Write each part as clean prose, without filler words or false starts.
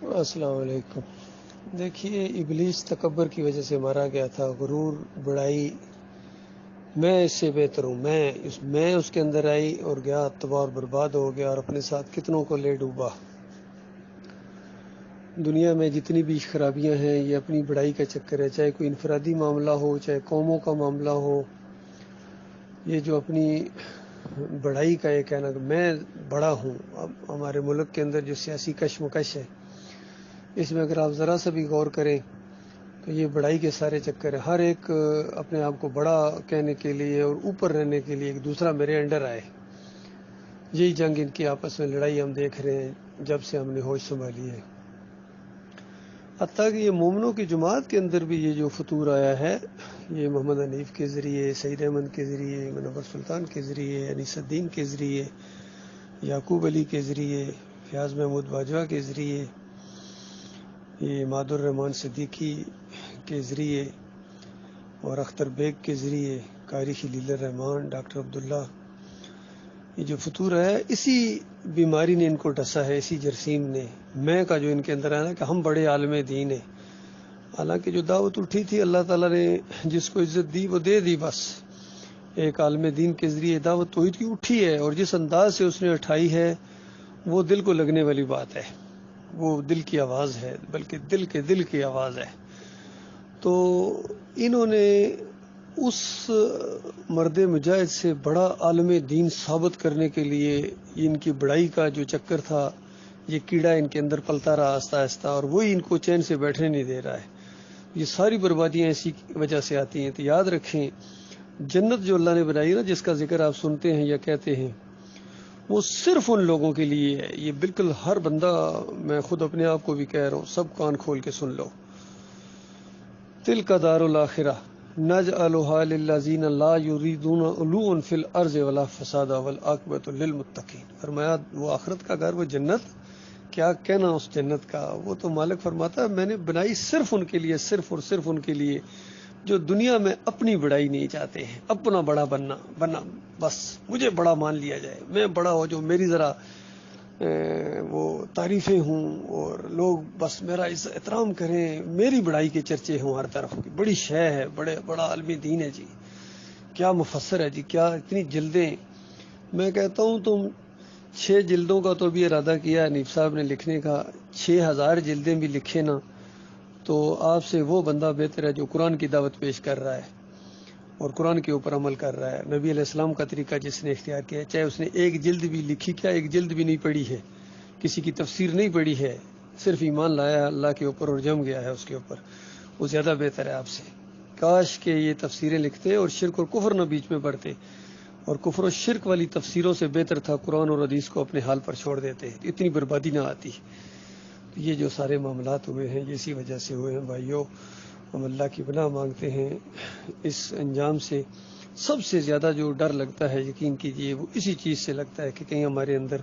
السلام علیکم۔ دیکھیے، ابلیس تکبر کی وجہ سے مارا گیا تھا، غرور، بڑائی، میں اس سے بہتر ہوں، میں اس کے اندر آئی اور گیا، تباہ اور برباد ہو گیا اور اپنے ساتھ کتنوں کو لے ڈوبا۔ دنیا میں جتنی بھی خرابیاں ہیں یہ اپنی بڑائی کا چکر ہے، چاہے کوئی انفرادی معاملہ ہو، چاہے قوموں کا معاملہ ہو۔ یہ جو اپنی بڑائی کا یہ کہنا کہ میں بڑا ہوں، اب ہمارے ملک کے اندر جو سیاسی کشمکش ہے، اس میں اگر آپ ذرا سا بھی غور کریں تو یہ بڑائی کے سارے چکر ہیں۔ ہر ایک اپنے آپ کو بڑا کہنے کے لیے اور اوپر رہنے کے لیے ایک دوسرا میرے انڈر آئے، یہی جنگ ان کی آپس میں لڑائی ہم دیکھ رہے ہیں جب سے ہم نے ہوش سنبھالی ہے۔ حتیٰ کہ یہ مومنوں کی جماعت کے اندر بھی یہ جو فطور آیا ہے، یہ محمد حنیف کے ذریعے، سعید احمد کے ذریعے، منور سلطان کے ذریعے، انیس الدین کے ذریعے، یعقوب علی کے ذریعے، فیاض محمود باجوہ کے ذریعے، یہ عماد الرحمن صدیقی کے ذریعے اور اختر بیگ کے ذریعے، قاری خلیل الرحمن، ڈاکٹر عبداللہ، یہ جو فطور ہے اسی بیماری نے ان کو ڈسا ہے، اسی جرثیم نے، میں کا جو ان کے اندر ہے نا کہ ہم بڑے عالم دین ہیں۔ حالانکہ جو دعوت اٹھی تھی اللہ تعالیٰ نے جس کو عزت دی وہ دے دی، بس ایک عالم دین کے ذریعے دعوت توحید کی اٹھی ہے، اور جس انداز سے اس نے اٹھائی ہے وہ دل کو لگنے والی بات ہے، وہ دل کی آواز ہے، بلکہ دل کی آواز ہے۔ تو انہوں نے اس مرد مجاہد سے بڑا عالم دین ثابت کرنے کے لیے ان کی بڑائی کا جو چکر تھا، یہ کیڑا ان کے اندر پلتا رہا آہستہ آہستہ، اور وہی ان کو چین سے بیٹھنے نہیں دے رہا ہے۔ یہ ساری بربادیاں اسی وجہ سے آتی ہیں۔ تو یاد رکھیں، جنت جو اللہ نے بنائی نا، جس کا ذکر آپ سنتے ہیں یا کہتے ہیں، وہ صرف ان لوگوں کے لیے ہے۔ یہ بالکل ہر بندہ، میں خود اپنے آپ کو بھی کہہ رہا ہوں، سب کان کھول کے سن لو۔ تلک دار الاخرہ نجعلها للذین لا یریدون علوا فی الارض ولا فسادا والعاقبۃ للمتقین۔ فرمایا وہ آخرت کا گھر، وہ جنت، کیا کہنا اس جنت کا، وہ تو مالک فرماتا ہے میں نے بنائی صرف ان کے لیے، صرف اور صرف ان کے لیے جو دنیا میں اپنی بڑائی نہیں چاہتے ہیں، اپنا بڑا بننا، بس مجھے بڑا مان لیا جائے، میں بڑا ہو، جو میری ذرا وہ تعریفیں ہوں اور لوگ بس میرا احترام کریں، میری بڑائی کے چرچے ہوں ہر طرف، بڑی شے ہے، بڑا عالمی دین ہے جی، کیا مفسر ہے جی، کیا اتنی جلدیں۔ میں کہتا ہوں تم 6 جلدوں کا تو بھی ارادہ کیا حنیف صاحب نے لکھنے کا، 6000 جلدیں بھی لکھے نا تو آپ سے وہ بندہ بہتر ہے جو قرآن کی دعوت پیش کر رہا ہے اور قرآن کے اوپر عمل کر رہا ہے، نبی علیہ السلام کا طریقہ جس نے اختیار کیا ہے، چاہے اس نے ایک جلد بھی لکھی، کیا ایک جلد بھی نہیں پڑھی ہے، کسی کی تفسیر نہیں پڑھی ہے، صرف ایمان لایا ہے اللہ کے اوپر اور جم گیا ہے اس کے اوپر، وہ زیادہ بہتر ہے آپ سے۔ کاش کہ یہ تفسیریں لکھتے اور شرک اور کفر نہ بیچ میں پڑھتے، اور کفر و شرک والی تفسیروں سے بہتر تھا قرآن اور حدیث کو اپنے حال پر چھوڑ دیتے، اتنی بربادی نہ آتی۔ یہ جو سارے معاملات ہوئے ہیں یہ اسی وجہ سے ہوئے ہیں بھائیوں، ہم اللہ کی پناہ مانگتے ہیں اس انجام سے۔ سب سے زیادہ جو ڈر لگتا ہے یقین کیجئے وہ اسی چیز سے لگتا ہے کہ کہیں ہمارے اندر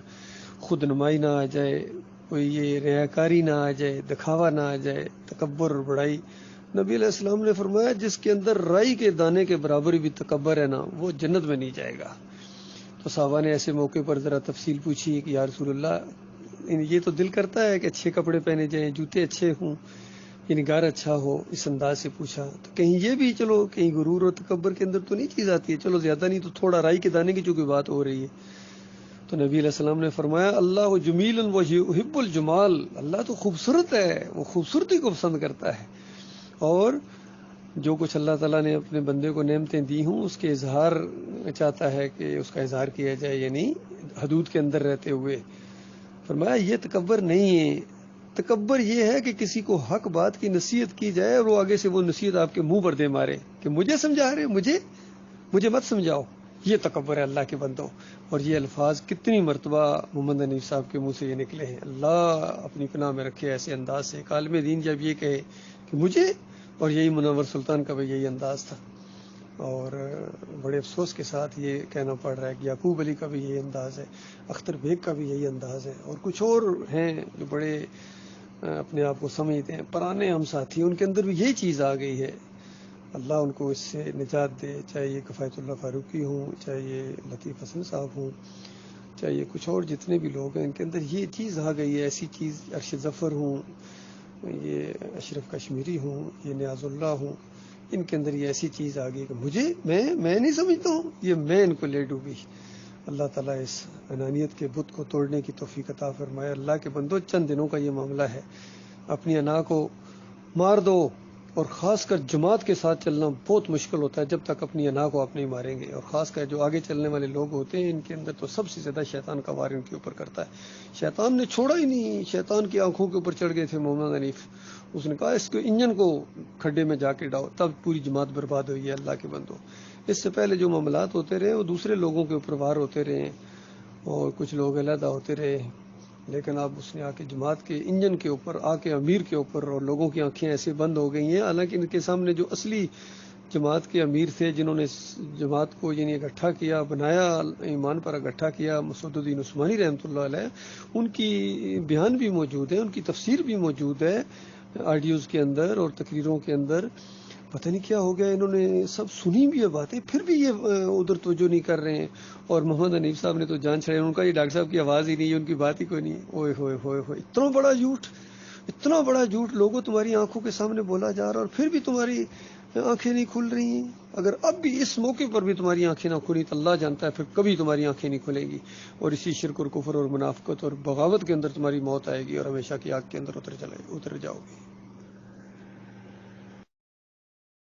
خود نمائی نہ آ جائے، کوئی یہ ریاکاری نہ آ جائے، دکھاوا نہ آ جائے، تکبر اور بڑائی۔ نبی علیہ السلام نے فرمایا جس کے اندر رائی کے دانے کے برابر بھی تکبر ہے نا، وہ جنت میں نہیں جائے گا۔ تو صحابہ نے ایسے موقع پر ذرا تفصیل پوچھی کہ یا رسول اللہ، یہ تو دل کرتا ہے کہ اچھے کپڑے پہنے جائیں، جوتے اچھے ہوں، یعنی گھر اچھا ہو، اس انداز سے پوچھا تو کہیں یہ بھی چلو کہیں غرور اور تکبر کے اندر تو نہیں چیز آتی ہے، چلو زیادہ نہیں تو تھوڑا رائی کے دانے کی چونکہ بات ہو رہی ہے۔ تو نبی علیہ السلام نے فرمایا اللہ جمیل و یحب الجمال، اللہ تو خوبصورت ہے، وہ خوبصورتی کو پسند کرتا ہے، اور جو کچھ اللہ تعالیٰ نے اپنے بندے کو نعمتیں دی ہوں اس کے اظہار چاہتا ہے کہ اس کا اظہار کیا جائے، یعنی حدود کے اندر رہتے ہوئے۔ فرمایا یہ تکبر نہیں ہے، تکبر یہ ہے کہ کسی کو حق بات کی نصیحت کی جائے اور وہ آگے سے وہ نصیحت آپ کے منہ پر دے مارے کہ مجھے سمجھا رہے، مجھے مت سمجھاؤ، یہ تکبر ہے اللہ کے بندوں۔ اور یہ الفاظ کتنی مرتبہ محمد حنیف صاحب کے منہ سے یہ نکلے ہیں، اللہ اپنی پناہ میں رکھے ایسے انداز سے۔ ایک عالم دین جب یہ کہے کہ مجھے، اور یہی منور سلطان کا بھی یہی انداز تھا، اور بڑے افسوس کے ساتھ یہ کہنا پڑ رہا ہے کہ یعقوب علی کا بھی یہی انداز ہے، اختر بیگ کا بھی یہی انداز ہے، اور کچھ اور ہیں جو بڑے اپنے آپ کو سمجھتے ہیں پرانے ہم ساتھی، ان کے اندر بھی یہی چیز آ گئی ہے۔ اللہ ان کو اس سے نجات دے، چاہے یہ کفایت اللہ فاروقی ہوں، چاہے یہ لطیف حسن صاحب ہوں، چاہیے کچھ اور جتنے بھی لوگ ہیں ان کے اندر یہ چیز آ گئی ہے، ایسی چیز، عرش ظفر ہوں، یہ اشرف کشمیری ہوں، یہ نیاز اللہ ہوں، ان کے اندر یہ ایسی چیز آ گئی کہ میں نہیں سمجھتا ہوں، یہ میں ان کو لے ڈوبی۔ اللہ تعالیٰ اس انانیت کے بت کو توڑنے کی توفیق عطا فرمائے۔ اللہ کے بندو، چند دنوں کا یہ معاملہ ہے، اپنی انا کو مار دو، اور خاص کر جماعت کے ساتھ چلنا بہت مشکل ہوتا ہے جب تک اپنی انا کو آپ نہیں ماریں گے، اور خاص کر جو آگے چلنے والے لوگ ہوتے ہیں ان کے اندر تو سب سے زیادہ شیطان کا وار ان کے اوپر کرتا ہے۔ شیطان نے چھوڑا ہی نہیں، شیطان کی آنکھوں کے اوپر چڑھ گئے تھے محمد حنیف، اس نے کہا اس کے انجن کو کھڈے میں جا کے ڈاؤ، تب پوری جماعت برباد ہوئی ہے۔ اللہ کے بندو، اس سے پہلے جو معاملات ہوتے رہے وہ دوسرے لوگوں کے اوپر وار ہوتے رہے اور کچھ لوگ علیحدہ ہوتے رہے، لیکن اب اس نے آ کے جماعت کے انجن کے اوپر، آ کے امیر کے اوپر، اور لوگوں کی آنکھیں ایسے بند ہو گئی ہیں، حالانکہ ان کے سامنے جو اصلی جماعت کے امیر تھے جنہوں نے جماعت کو یعنی اکٹھا کیا، بنایا، ایمان پر اکٹھا کیا، مسعود الدین عثمانی رحمۃ اللہ علیہ، ان کی بیان بھی موجود ہے، ان کی تفسیر بھی موجود ہے آڈیوز کے اندر اور تقریروں کے اندر۔ پتہ نہیں کیا ہو گیا، انہوں نے سب سنی بھی ہے باتیں، پھر بھی یہ ادھر توجہ نہیں کر رہے ہیں، اور محمد حنیف صاحب نے تو جان چھڑائی، ان کا یہ ڈاکٹر صاحب کی آواز ہی نہیں ہے، ان کی بات ہی کوئی نہیں ہے۔ اوئے ہوئے ہوئے ہوئے، اتنا بڑا جھوٹ، اتنا بڑا جھوٹ لوگوں تمہاری آنکھوں کے سامنے بولا جا رہا ہے، اور پھر بھی تمہاری آنکھیں نہیں کھل رہی ہیں۔ اگر اب بھی اس موقع پر بھی تمہاری آنکھیں نہ کھلی تو اللہ جانتا ہے پھر کبھی تمہاری آنکھیں نہیں کھلیں گی، اور اسی شرک اور کفر اور منافقت اور بغاوت کے اندر تمہاری موت آئے گی، اور ہمیشہ کی آگ کے اندر اتر جاؤ گی۔